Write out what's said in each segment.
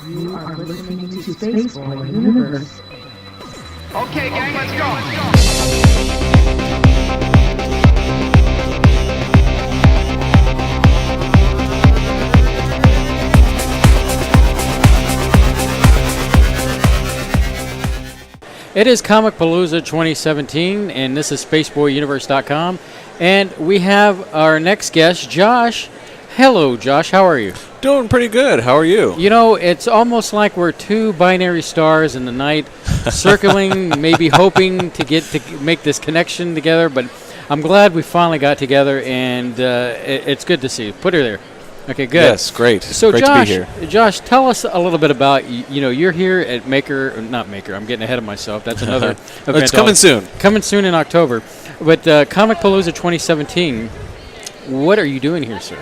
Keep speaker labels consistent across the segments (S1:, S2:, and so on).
S1: You are listening to Spaceboy Universe.
S2: Okay, gang, let's go.
S3: It is Comic Palooza 2017, and this is SpaceboyUniverse.com, and we have our next guest, Josh. Hello, Josh. How are you?
S4: Doing pretty good. How are you?
S3: You know, it's almost like we're two binary stars in the night, circling, maybe hoping to make this connection together. But I'm glad we finally got together, and it's good to see you. Put her there. Okay, good.
S4: Yes, great.
S3: So,
S4: great
S3: Josh,
S4: to be here.
S3: Josh, tell us a little bit about you're here at not Maker. I'm getting ahead of myself. That's another event.
S4: It's coming soon.
S3: Coming soon in October. But Comic Palooza 2017. What are you doing here, sir?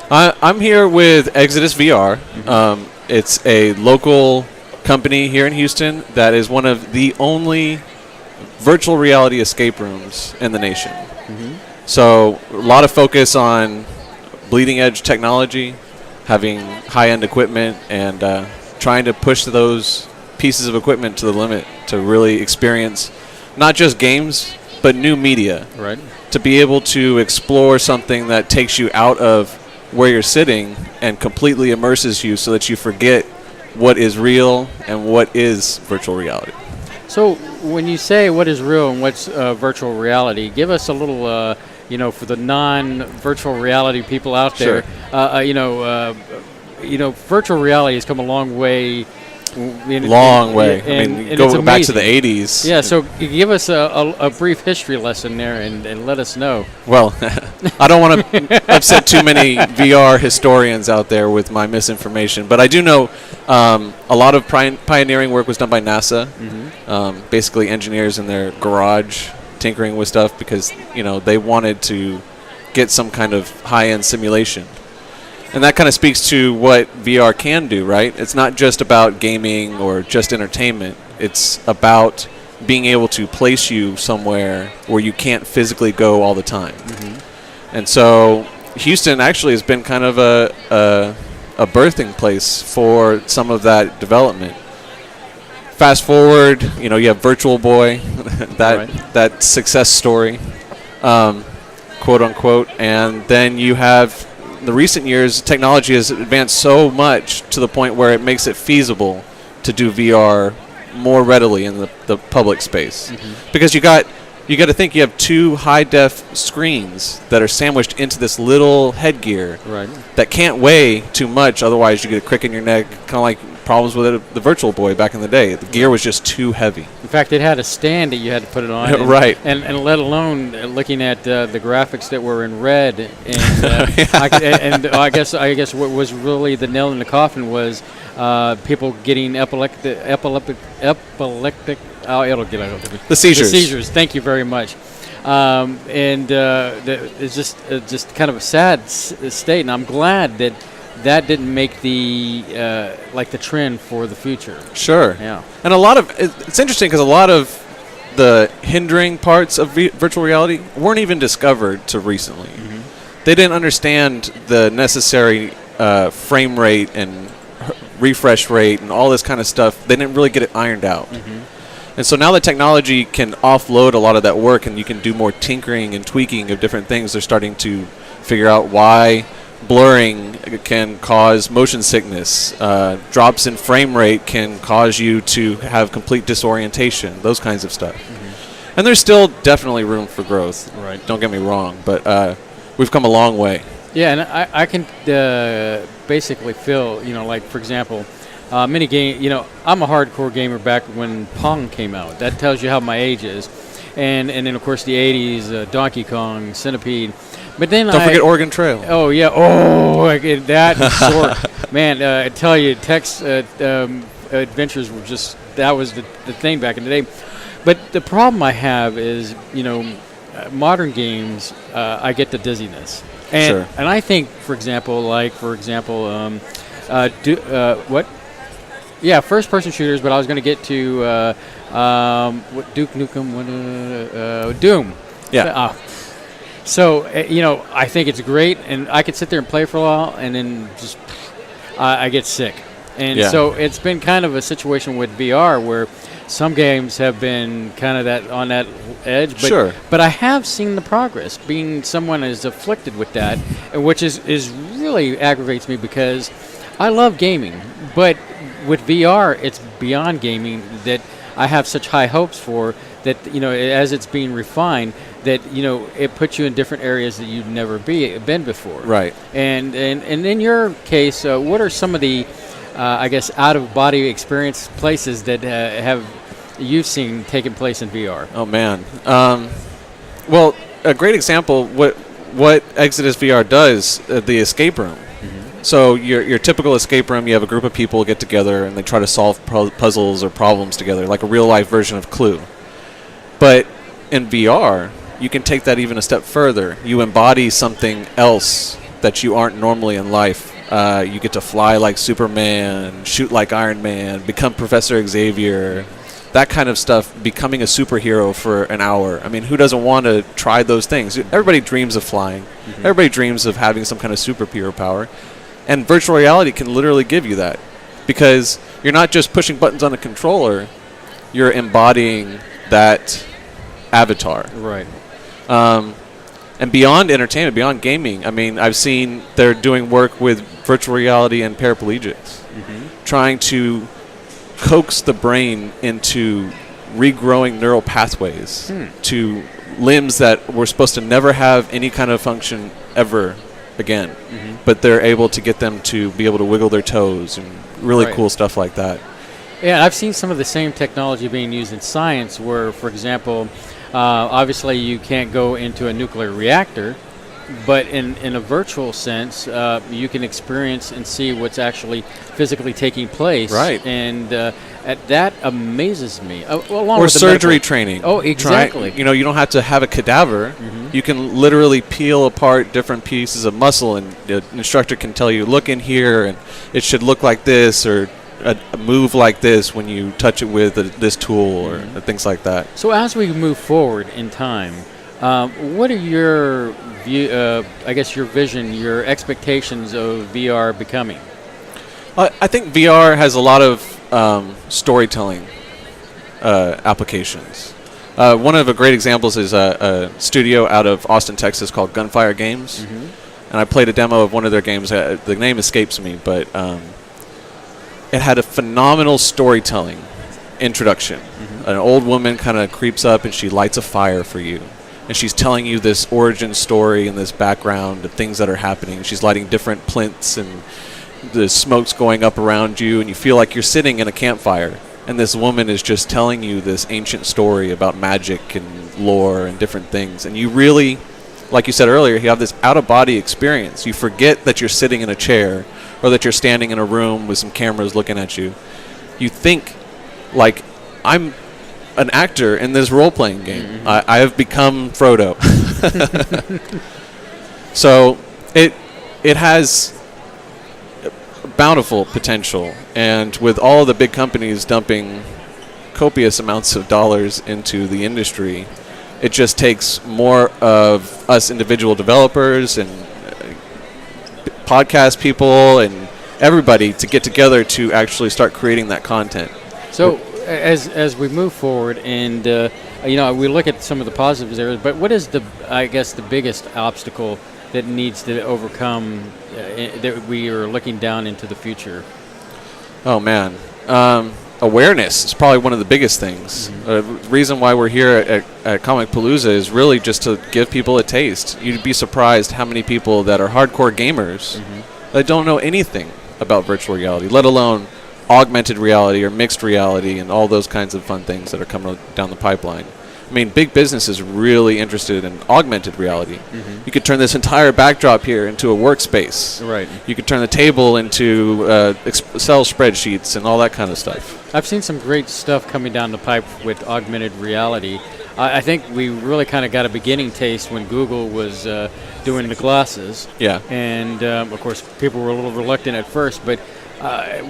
S4: I'm here with Exitus VR. Mm-hmm. It's a local company here in Houston that is one of the only virtual reality escape rooms in the nation. Mm-hmm. So a lot of focus on bleeding edge technology, having high-end equipment, and trying to push those pieces of equipment to the limit to really experience not just games, but new media.
S3: Right.
S4: To be able to explore something that takes you out of where you're sitting and completely immerses you so that you forget what is real and what is virtual reality.
S3: So when you say what is real and what's virtual reality, give us a little, for the non-virtual reality people out there,
S4: Sure.
S3: Virtual reality has come a long way.
S4: Long way. I mean, go back to the 80s.
S3: Yeah, so give us a brief history lesson there and let us know.
S4: Well, I don't want to upset too many VR historians out there with my misinformation, but I do know a lot of pioneering work was done by NASA, basically engineers in their garage tinkering with stuff because, they wanted to get some kind of high-end simulation. And that kind of speaks to what VR can do, right? It's not just about gaming or just entertainment. It's about being able to place you somewhere where you can't physically go all the time. Mm-hmm. And so Houston actually has been kind of a birthing place for some of that development. Fast forward, you have Virtual Boy, that success story, quote unquote, and then you have the recent years, technology has advanced so much to the point where it makes it feasible to do VR more readily in the public space. Mm-hmm. Because you got to think you have two high-def screens that are sandwiched into this little headgear that can't weigh too much, otherwise you get a crick in your neck, kind of like problems with the Virtual Boy back in the day. The gear was just too heavy.
S3: In fact, it had a stand that you had to put it on. And,
S4: right.
S3: And let alone looking at the graphics that were in red. And I guess what was really the nail in the coffin was people getting epileptic. Oh, it'll get out of it.
S4: The seizures.
S3: The seizures. Thank you very much. It's just kind of a sad state, and I'm glad that didn't make the trend for the future.
S4: Sure.
S3: Yeah.
S4: And it's interesting because a lot of the hindering parts of virtual reality weren't even discovered till recently. Mm-hmm. They didn't understand the necessary frame rate and refresh rate and all this kind of stuff. They didn't really get it ironed out. Mm-hmm. And so now the technology can offload a lot of that work and you can do more tinkering and tweaking of different things. They're starting to figure out why blurring can cause motion sickness. Drops in frame rate can cause you to have complete disorientation, those kinds of stuff. Mm-hmm. And there's still definitely room for growth. Right. Don't get me wrong, but we've come a long way.
S3: Yeah, and I can basically feel, for example, mini game. I'm a hardcore gamer back when Pong came out. That tells you how my age is. And then, of course, the 80s, Donkey Kong, Centipede. But then
S4: Don't forget Oregon Trail.
S3: Oh, yeah. That and Zork. Man, I tell you, Tex Adventures were that was the thing back in the day. But the problem I have is, modern games, I get the dizziness. And,
S4: sure.
S3: And I think, for example, first-person shooters, but I was going to get to Duke Nukem, Doom.
S4: Yeah.
S3: So, I think it's great, and I could sit there and play for a while, and then just I get sick. And
S4: Yeah.
S3: so it's been kind of a situation with VR where some games have been kind of that on that edge. But,
S4: Sure.
S3: But I have seen the progress, being someone is afflicted with that, and which is really aggravates me because I love gaming, but with VR, it's beyond gaming that I have such high hopes for that, as it's being refined, that, it puts you in different areas that you've never been before.
S4: Right.
S3: And in your case, what are some of the, I guess, out-of-body experience places that have you've seen taking place in VR?
S4: Oh, man. Well, a great example, what Exitus VR does, the escape room. So your typical escape room, you have a group of people get together and they try to solve puzzles or problems together, like a real-life version of Clue. But in VR, you can take that even a step further. You embody something else that you aren't normally in life. You get to fly like Superman, shoot like Iron Man, become Professor Xavier, that kind of stuff, becoming a superhero for an hour. I mean, who doesn't want to try those things? Everybody dreams of flying. Everybody dreams of having some kind of superhero power. And virtual reality can literally give you that, because you're not just pushing buttons on a controller, you're embodying that avatar.
S3: Right.
S4: And beyond entertainment, beyond gaming, I mean, I've seen they're doing work with virtual reality and paraplegics, trying to coax the brain into regrowing neural pathways to limbs that were supposed to never have any kind of function ever again. But they're able to get them to be able to wiggle their toes and really cool stuff like that.
S3: Yeah, I've seen some of the same technology being used in science where, for example, obviously you can't go into a nuclear reactor, but in a virtual sense, you can experience and see what's actually physically taking place.
S4: Right.
S3: And that amazes me. Along
S4: Or
S3: with the
S4: surgery
S3: medical-
S4: training.
S3: Oh, exactly.
S4: You don't have to have a cadaver. You can literally peel apart different pieces of muscle, and the instructor can tell you, look in here, and it should look like this, or move like this when you touch it with this tool, or things like that.
S3: So as we move forward in time, what are your view? I guess your vision, your expectations of VR becoming?
S4: I think VR has a lot of storytelling applications. One of the great examples is a studio out of Austin, Texas called Gunfire Games. And I played a demo of one of their games. The name escapes me, but it had a phenomenal storytelling introduction. An old woman kind of creeps up and she lights a fire for you. And she's telling you this origin story and this background of things that are happening. She's lighting different plinths and the smoke's going up around you, and you feel like you're sitting in a campfire. And this woman is just telling you this ancient story about magic and lore and different things. And you really, like you said earlier, you have this out-of-body experience. You forget that you're sitting in a chair or that you're standing in a room with some cameras looking at you. You think, like, I'm an actor in this role-playing game. I have become Frodo. So it has bountiful potential, and with all of the big companies dumping copious amounts of dollars into the industry, it just takes more of us individual developers and podcast people and everybody to get together to actually start creating that content.
S3: So as we move forward, and we look at some of the positives there, but what is the biggest obstacle that needs to overcome that we are looking down into the future?
S4: Oh man, awareness is probably one of the biggest things. The reason why we're here at Comic Palooza is really just to give people a taste. You'd be surprised how many people that are hardcore gamers that don't know anything about virtual reality, let alone augmented reality or mixed reality and all those kinds of fun things that are coming down the pipeline. I mean, big business is really interested in augmented reality. You could turn this entire backdrop here into a workspace.
S3: Right.
S4: You could turn the table into Excel spreadsheets and all that kind of stuff.
S3: I've seen some great stuff coming down the pipe with augmented reality. I think we really kind of got a beginning taste when Google was doing the glasses.
S4: Yeah.
S3: And, of course, people were a little reluctant at first, but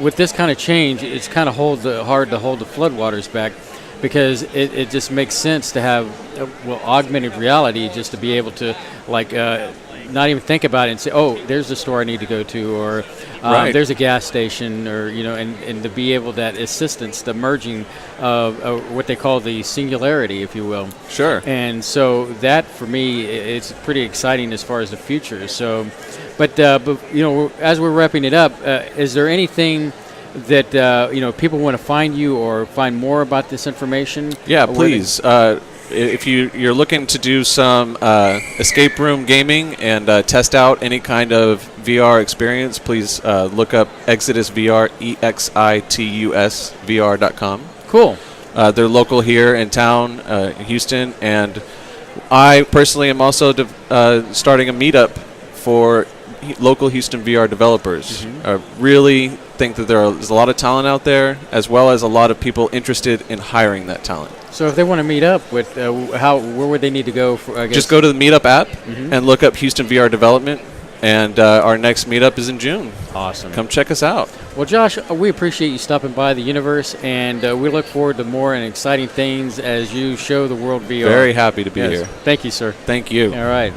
S3: with this kind of change, it's kind of hard to hold the floodwaters back. because it just makes sense to have augmented reality, just to be able to like not even think about it and say, oh, there's the store I need to go to, or
S4: Right.
S3: there's a gas station, or and to be able that assistance, the merging of what they call the singularity, if you will.
S4: Sure.
S3: And so that for me, it's pretty exciting as far as the future. So, but as we're wrapping it up, is there anything that people want to find you or find more about this information?
S4: Yeah, please. If you're looking to do some escape room gaming and test out any kind of VR experience, please look up Exitus VR, EXITUS VR.com.
S3: Cool.
S4: They're local here in town, Houston, and I personally am also starting a meetup for local Houston VR developers.
S3: Mm-hmm.
S4: I really think that there's a lot of talent out there, as well as a lot of people interested in hiring that talent.
S3: So if they want to meet up with, where would they need to go? For, I guess?
S4: Just go to the Meetup app and look up Houston VR Development, and our next meetup is in June.
S3: Awesome.
S4: Come check us out.
S3: Well, Josh, we appreciate you stopping by the universe, and we look forward to more and exciting things as you show the world VR.
S4: Very happy to be here.
S3: Thank you, sir.
S4: Thank you.
S3: All right.